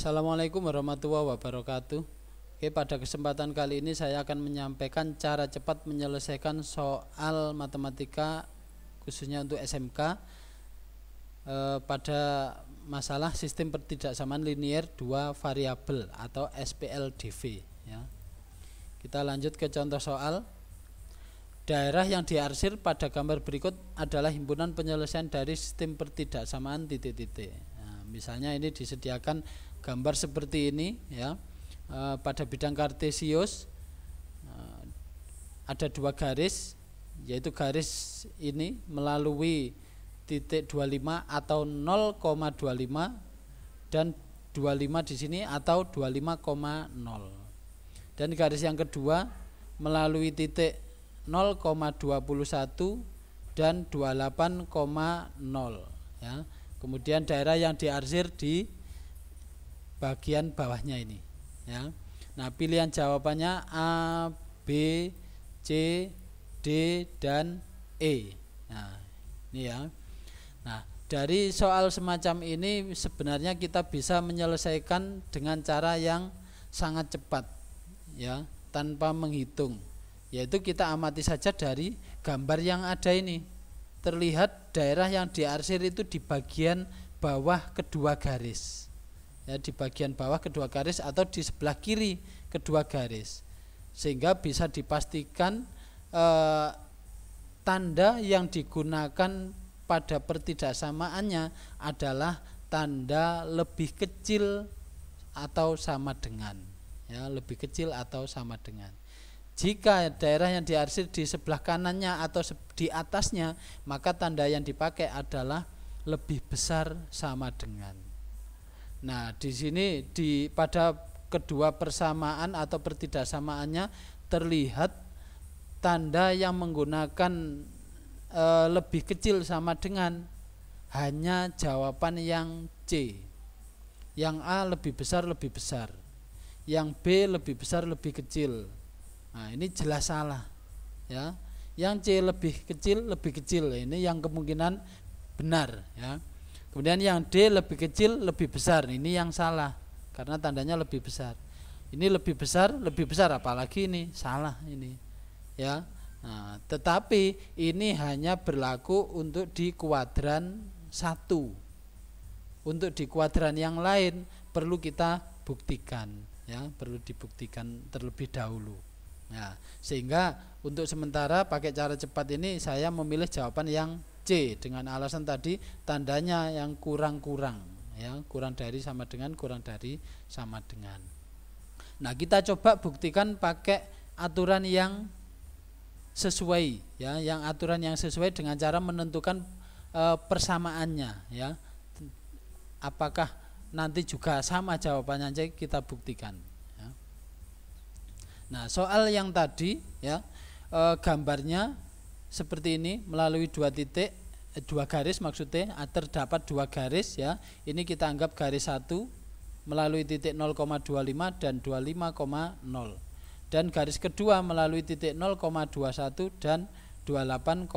Assalamualaikum warahmatullahi wabarakatuh. Oke, pada kesempatan kali ini saya akan menyampaikan cara cepat menyelesaikan soal matematika khususnya untuk SMK pada masalah sistem pertidaksamaan linier dua variabel atau SPLDV ya. Kita lanjut ke contoh soal. Daerah yang diarsir pada gambar berikut adalah himpunan penyelesaian dari sistem pertidaksamaan titik-titik. Nah, misalnya ini disediakan gambar seperti ini ya. Pada bidang kartesius ada dua garis, yaitu garis ini melalui titik 25 atau 0,25 dan 25 di sini atau 25,0. Dan garis yang kedua melalui titik 0,21 dan 28,0 ya. Kemudian daerah yang diarsir di bagian bawahnya ini ya. Nah, pilihan jawabannya A, B, C, D dan E. Nah, ini ya. Nah, dari soal semacam ini sebenarnya kita bisa menyelesaikan dengan cara yang sangat cepat ya, tanpa menghitung. Yaitu kita amati saja dari gambar yang ada ini. Terlihat daerah yang diarsir itu di bagian bawah kedua garis ya, di bagian bawah kedua garis atau di sebelah kiri kedua garis, sehingga bisa dipastikan tanda yang digunakan pada pertidaksamaannya adalah tanda lebih kecil atau sama dengan ya, lebih kecil atau sama dengan. Jika daerah yang diarsir di sebelah kanannya atau di atasnya, maka tanda yang dipakai adalah lebih besar sama dengan. Nah, di sini pada kedua persamaan atau pertidaksamaannya terlihat tanda yang menggunakan lebih kecil sama dengan hanya jawaban yang C. Yang A lebih besar, yang B lebih besar, lebih kecil. Nah, ini jelas salah ya. Yang C lebih kecil ini yang kemungkinan benar ya. Kemudian yang D lebih kecil, lebih besar, ini yang salah karena tandanya lebih besar. Ini lebih besar, apalagi ini salah ini ya. Nah, tetapi ini hanya berlaku untuk di kuadran 1. Untuk di kuadran yang lain perlu kita buktikan ya, perlu dibuktikan terlebih dahulu. Nah, sehingga untuk sementara pakai cara cepat ini saya memilih jawaban yang C dengan alasan tadi tandanya yang kurang-kurang ya, kurang dari sama dengan. Nah, kita coba buktikan pakai aturan yang sesuai ya, yang aturan yang sesuai dengan cara menentukan persamaannya ya. Apakah nanti juga sama jawabannya, kita buktikan. Nah, soal yang tadi ya, gambarnya seperti ini melalui dua garis maksudnya, terdapat dua garis ya. Ini kita anggap garis 1 melalui titik 0,25 dan 25,0. Dan garis kedua melalui titik 0,21 dan 28,0.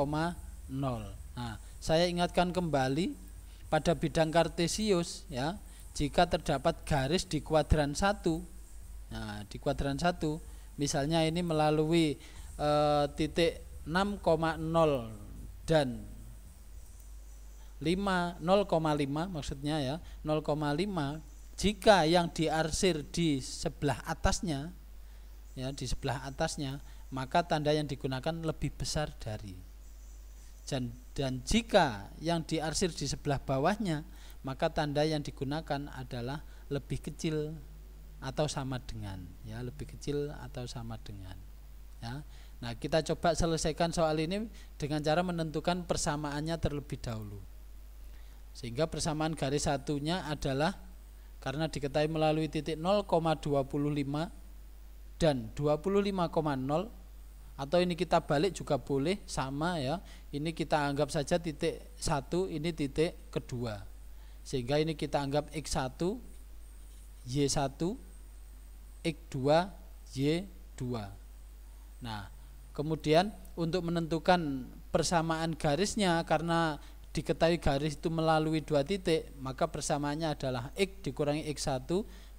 Nah, saya ingatkan kembali pada bidang kartesius ya, jika terdapat garis di kuadran 1. Nah, di kuadran 1 misalnya ini melalui titik 6,0 dan 0,5 maksudnya ya, 0,5, jika yang diarsir di sebelah atasnya ya, di sebelah atasnya, maka tanda yang digunakan lebih besar dari. Dan jika yang diarsir di sebelah bawahnya, maka tanda yang digunakan adalah lebih kecil atau sama dengan ya, lebih kecil atau sama dengan ya. Nah, kita coba selesaikan soal ini dengan cara menentukan persamaannya terlebih dahulu. Sehingga persamaan garis satunya adalah karena diketahui melalui titik 0,25 dan 25,0, atau ini kita balik juga boleh sama ya. Ini kita anggap saja titik 1, ini titik kedua. Sehingga ini kita anggap X1, Y1, X2, Y2. Nah, kemudian untuk menentukan persamaan garisnya, karena diketahui garis itu melalui 2 titik, maka persamaannya adalah X dikurangi X1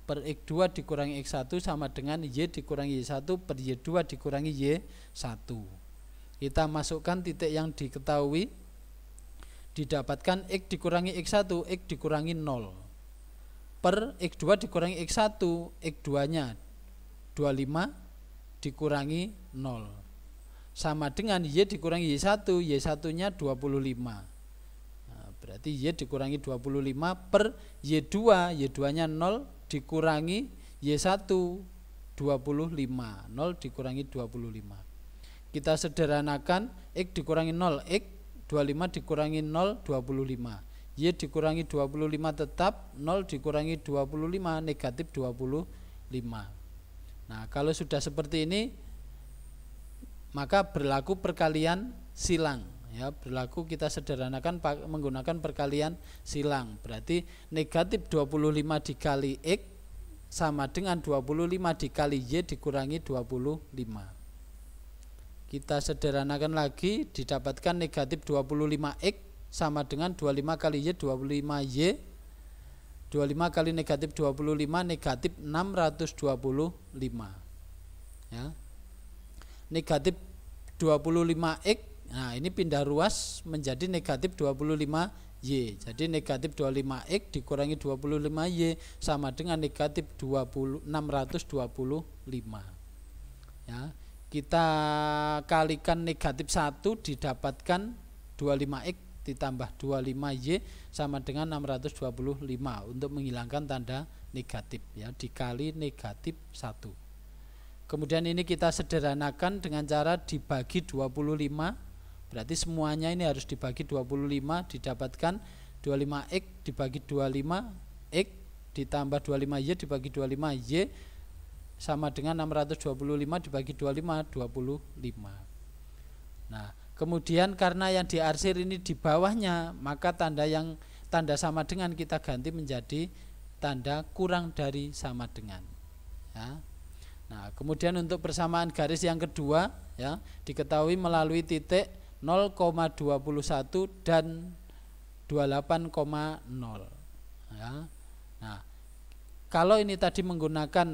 per X2 dikurangi X1 sama dengan Y dikurangi Y1 per Y2 dikurangi Y1. Kita masukkan titik yang diketahui, didapatkan X dikurangi X1, X dikurangi 0 per X2 dikurangi X1, X2 nya 25 dikurangi 0 sama dengan Y dikurangi Y1, Y1 nya 25. Berarti Y dikurangi 25 per Y2, Y2 nya 0 dikurangi Y1 25, 0 dikurangi 25. Kita sederhanakan, X dikurangi 0, X 25 dikurangi 0, 25. Y dikurangi 25 tetap, 0 dikurangi 25 negatif 25. Nah, kalau sudah seperti ini, maka berlaku perkalian silang. Ya, berlaku kita sederhanakan menggunakan perkalian silang. Berarti negatif 25 dikali X sama dengan 25 dikali Y dikurangi 25. Kita sederhanakan lagi, didapatkan negatif 25X sama dengan 25 kali Y 25Y. 25 kali negatif 25 negatif 625. Ya. Negatif 25X, nah ini pindah ruas menjadi negatif 25Y. Jadi negatif 25X dikurangi 25Y sama dengan negatif 625. Ya, kita kalikan negatif 1 didapatkan 25X ditambah 25Y sama dengan 625 untuk menghilangkan tanda negatif, ya, dikali negatif 1. Kemudian ini kita sederhanakan dengan cara dibagi 25. Berarti semuanya ini harus dibagi 25, didapatkan 25X dibagi 25X ditambah 25Y dibagi 25Y sama dengan 625 dibagi 25, 25. Nah, kemudian karena yang diarsir ini di bawahnya, maka tanda sama dengan kita ganti menjadi tanda kurang dari sama dengan. Ya. Nah, kemudian untuk persamaan garis yang kedua, ya, diketahui melalui titik 0,21 dan 28,0. Ya. Nah, kalau ini tadi menggunakan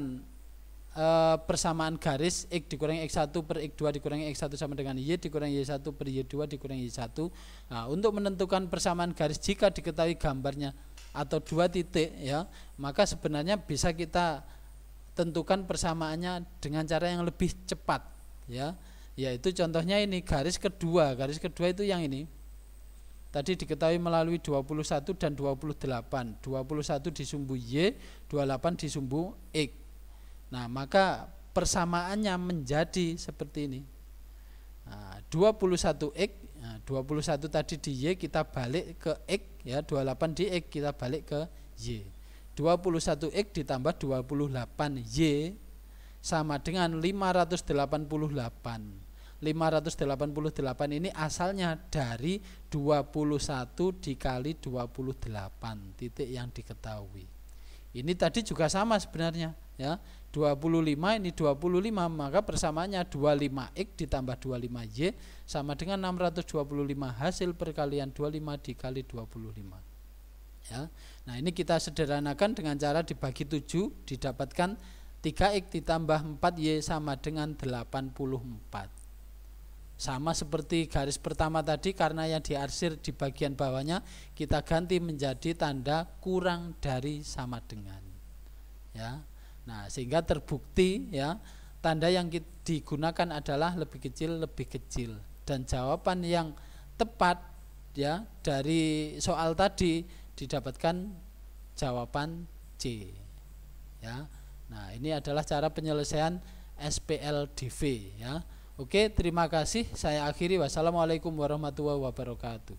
persamaan garis X dikurangi X1 per X2 dikurangi X1 sama dengan Y dikurangi Y1 per Y2 dikurangi Y1. Nah, untuk menentukan persamaan garis jika diketahui gambarnya atau 2 titik, ya, maka sebenarnya bisa kita tentukan persamaannya dengan cara yang lebih cepat, ya, yaitu contohnya ini garis kedua itu yang ini tadi diketahui melalui 21 dan 28, 21 di sumbu Y, 28 di sumbu X. Nah, maka persamaannya menjadi seperti ini. Nah, 21X, nah, 21 tadi di Y kita balik ke X, ya, 28 di X kita balik ke Y. 21X ditambah 28Y sama dengan 588. 588 ini asalnya dari 21 dikali 28 titik yang diketahui. Ini tadi juga sama sebenarnya, ya. 25 ini 25, maka persamaannya 25X ditambah 25Y sama dengan 625, hasil perkalian 25 dikali 25. Ya. Nah, ini kita sederhanakan dengan cara dibagi 7, didapatkan 3X ditambah 4Y sama dengan 84. Sama seperti garis pertama tadi, karena yang diarsir di bagian bawahnya kita ganti menjadi tanda kurang dari sama dengan. Ya. Nah, sehingga terbukti, ya, tanda yang digunakan adalah lebih kecil dan jawaban yang tepat, ya, dari soal tadi didapatkan jawaban C. Ya. Nah, ini adalah cara penyelesaian SPLDV, ya. Oke, terima kasih. Saya akhiri. Wassalamualaikum warahmatullahi wabarakatuh.